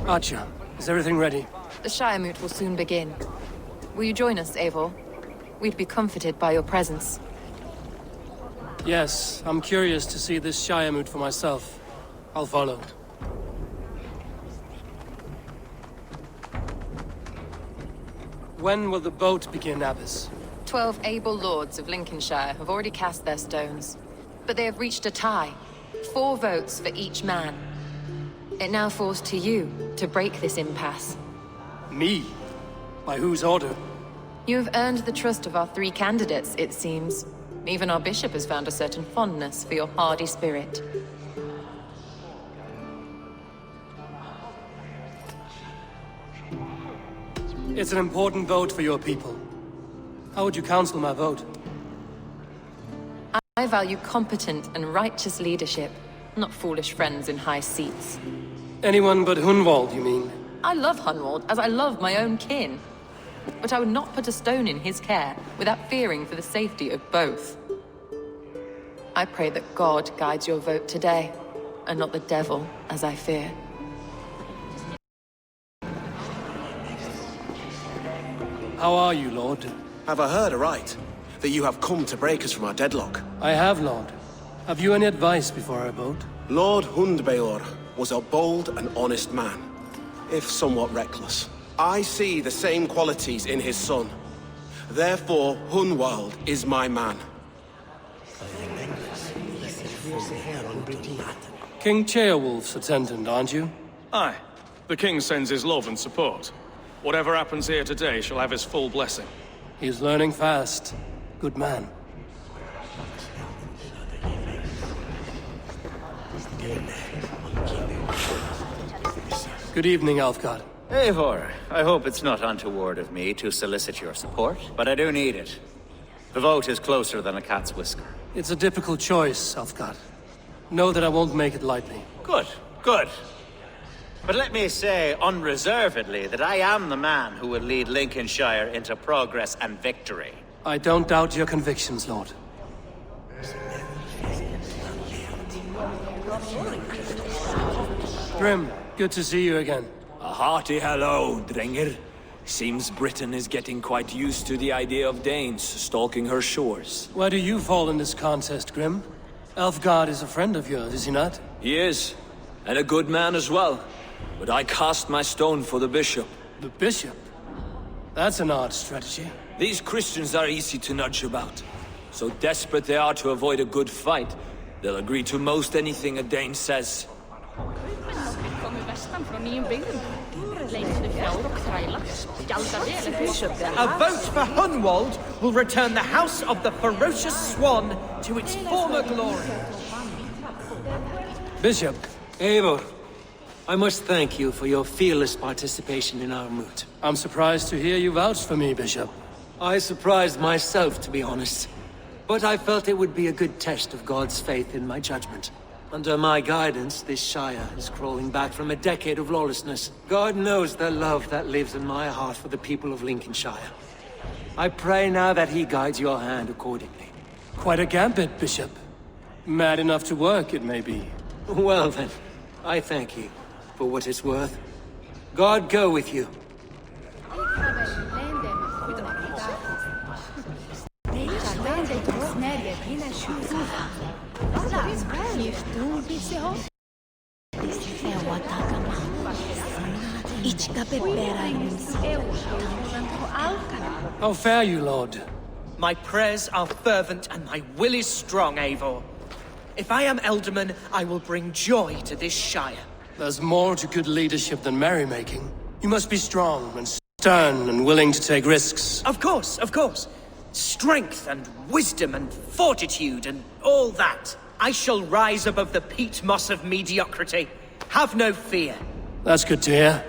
Archer, is everything ready? The Shire Moot will soon begin. Will you join us, Eivor? We'd be comforted by your presence. Yes, I'm curious to see this Shire Moot for myself. I'll follow. When will the boat begin, Abbess? 12 able lords of Lincolnshire have already cast their stones. But they have reached a tie. 4 votes for each man. It now falls to you to break this impasse. Me? By whose order? You have earned the trust of our 3 candidates, it seems. Even our bishop has found a certain fondness for your hardy spirit. It's an important vote for your people. How would you counsel my vote? I value competent and righteous leadership, not foolish friends in high seats. Anyone but Hunwald, you mean? I love Hunwald as I love my own kin. But I would not put a stone in his care without fearing for the safety of both. I pray that God guides your vote today, and not the devil, as I fear. How are you, Lord? Have I heard aright? That you have come to break us from our deadlock? I have, Lord. Have you any advice before I vote? Lord Hundbaelor was a bold and honest man, if somewhat reckless. I see the same qualities in his son. Therefore, Hunwald is my man. King Ceolwulf's attendant, aren't you? Aye. The king sends his love and support. Whatever happens here today shall have his full blessing. He's learning fast. Good man. Good evening, Alfgard. Eivor, I hope it's not untoward of me to solicit your support, but I do need it. The vote is closer than a cat's whisker. It's a difficult choice, Alfgard. Know that I won't make it lightly. Good, good. But let me say unreservedly that I am the man who will lead Lincolnshire into progress and victory. I don't doubt your convictions, Lord. Grim, good to see you again. A hearty hello, Drenger. Seems Britain is getting quite used to the idea of Danes stalking her shores. Where do you fall in this contest, Grim? Alfgard is a friend of yours, is he not? He is, and a good man as well. But I cast my stone for the bishop. The bishop? That's an odd strategy. These Christians are easy to nudge about. So desperate they are to avoid a good fight, they'll agree to most anything a Dane says. A vote for Hunwald will return the House of the Ferocious Swan to its former glory. Bishop. Eivor, I must thank you for your fearless participation in our moot. I'm surprised to hear you vouch for me, Bishop. I surprised myself, to be honest. But I felt it would be a good test of God's faith in my judgment. Under my guidance, this Shire is crawling back from a decade of lawlessness. God knows the love that lives in my heart for the people of Lincolnshire. I pray now that he guides your hand accordingly. Quite a gambit, Bishop. Mad enough to work, it may be. Well then, I thank you for what it's worth. God go with you. How fare you, Lord? My prayers are fervent and my will is strong, Eivor. If I am Elderman, I will bring joy to this Shire. There's more to good leadership than merrymaking. You must be strong and stern and willing to take risks. Of course, of course. Strength and wisdom and fortitude and all that. I shall rise above the peat moss of mediocrity. Have no fear. That's good to hear.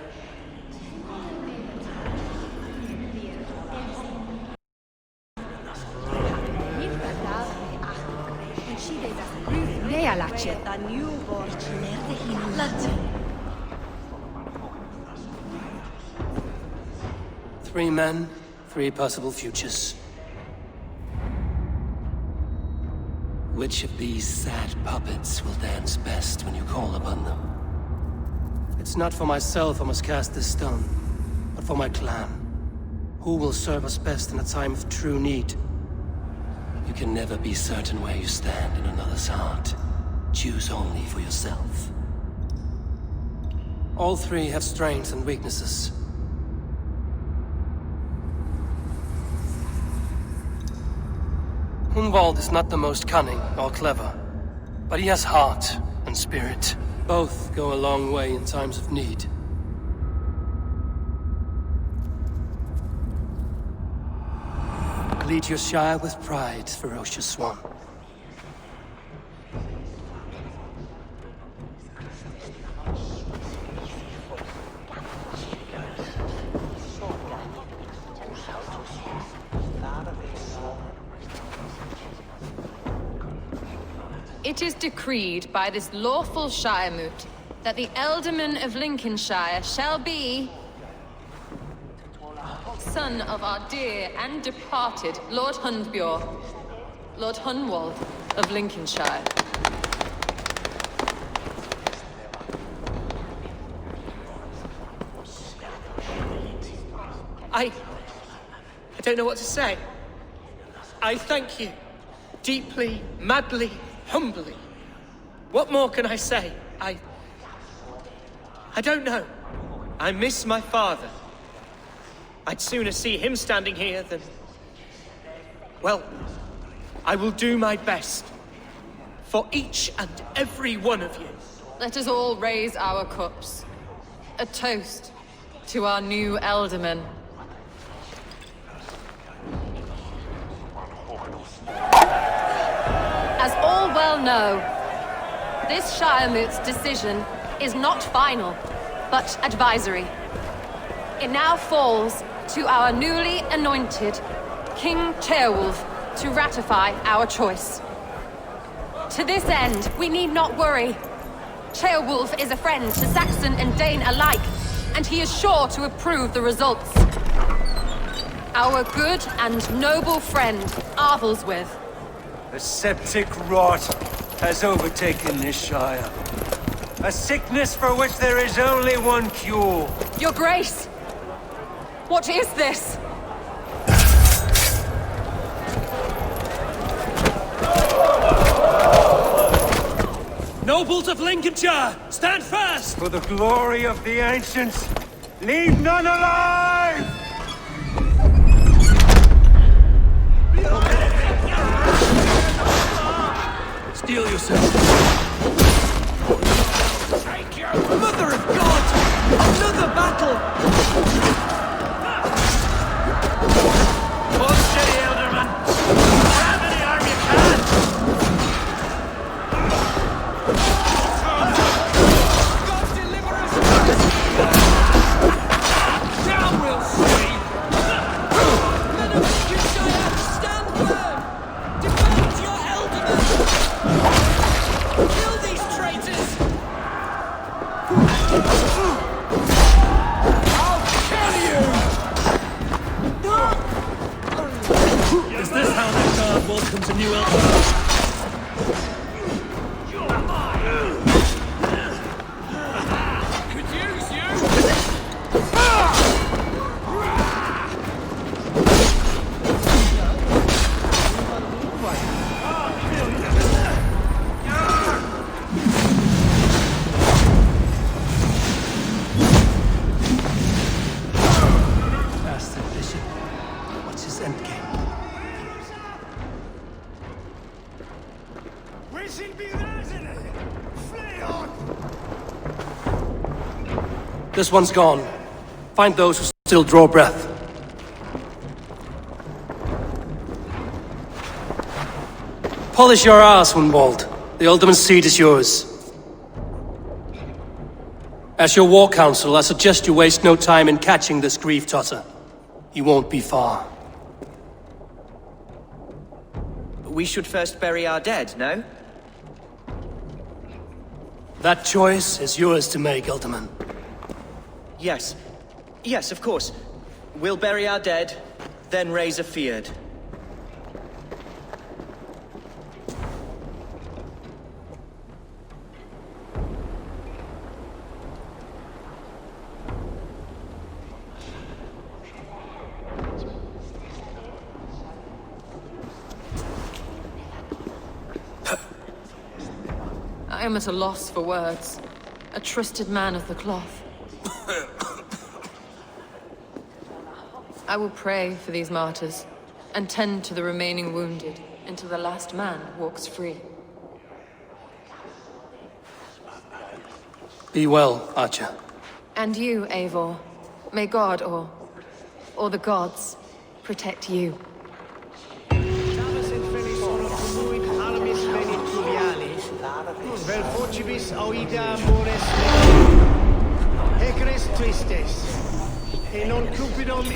Three men, 3 possible futures. Which of these sad puppets will dance best when you call upon them? It's not for myself I must cast this stone, but for my clan. Who will serve us best in a time of true need? You can never be certain where you stand in another's heart. Choose only for yourself. All three have strengths and weaknesses. Hunwald is not the most cunning or clever, but he has heart and spirit. Both go a long way in times of need. Lead your Shire with pride, ferocious one. It is decreed by this lawful Shiremoot that the Ealdorman of Lincolnshire shall be son of our dear and departed Lord Hundbjorn, Lord Hunwald of Lincolnshire. I don't know what to say. I thank you. Deeply, madly, humbly. What more can I say? I don't know. I miss my father. I'd sooner see him standing here than... Well, I will do my best. For each and every one of you. Let us all raise our cups. A toast to our new Ealdorman. As all well know, this Shiremoot's decision is not final, but advisory. It now falls to our newly anointed King Ceolwulf to ratify our choice. To this end, we need not worry. Ceolwulf is a friend to Saxon and Dane alike, and he is sure to approve the results. Our good and noble friend, Arthelswith. The septic rot has overtaken this Shire. A sickness for which there is only one cure. Your Grace! What is this? Nobles of Lincolnshire, stand fast! For the glory of the ancients, leave none alive! Steel yourself. Mother of God! Another battle! Hold steady, Ealdorman! Grab any arm you can! God deliver us! Down we'll see! Men of Lincolnshire, stand firm! Defend your Ealdorman! Kill these traitors! Is this how the guard welcomes a new elder? Could use you! Bastard Bishop. What's his endgame? This one's gone. Find those who still draw breath. Polish your ass, Hunwald. The Ealdorman's seat is yours. As your war council, I suggest you waste no time in catching this grief-tosser. He won't be far. We should first bury our dead, no? That choice is yours to make, Ealdorman. Yes. Yes, of course. We'll bury our dead, then raise a feared. I am at a loss for words. A trusted man of the cloth. I will pray for these martyrs, and tend to the remaining wounded until the last man walks free. Be well, Archer. And you, Eivor. May God, or the gods, protect you. Hecres tristes, e non cupidum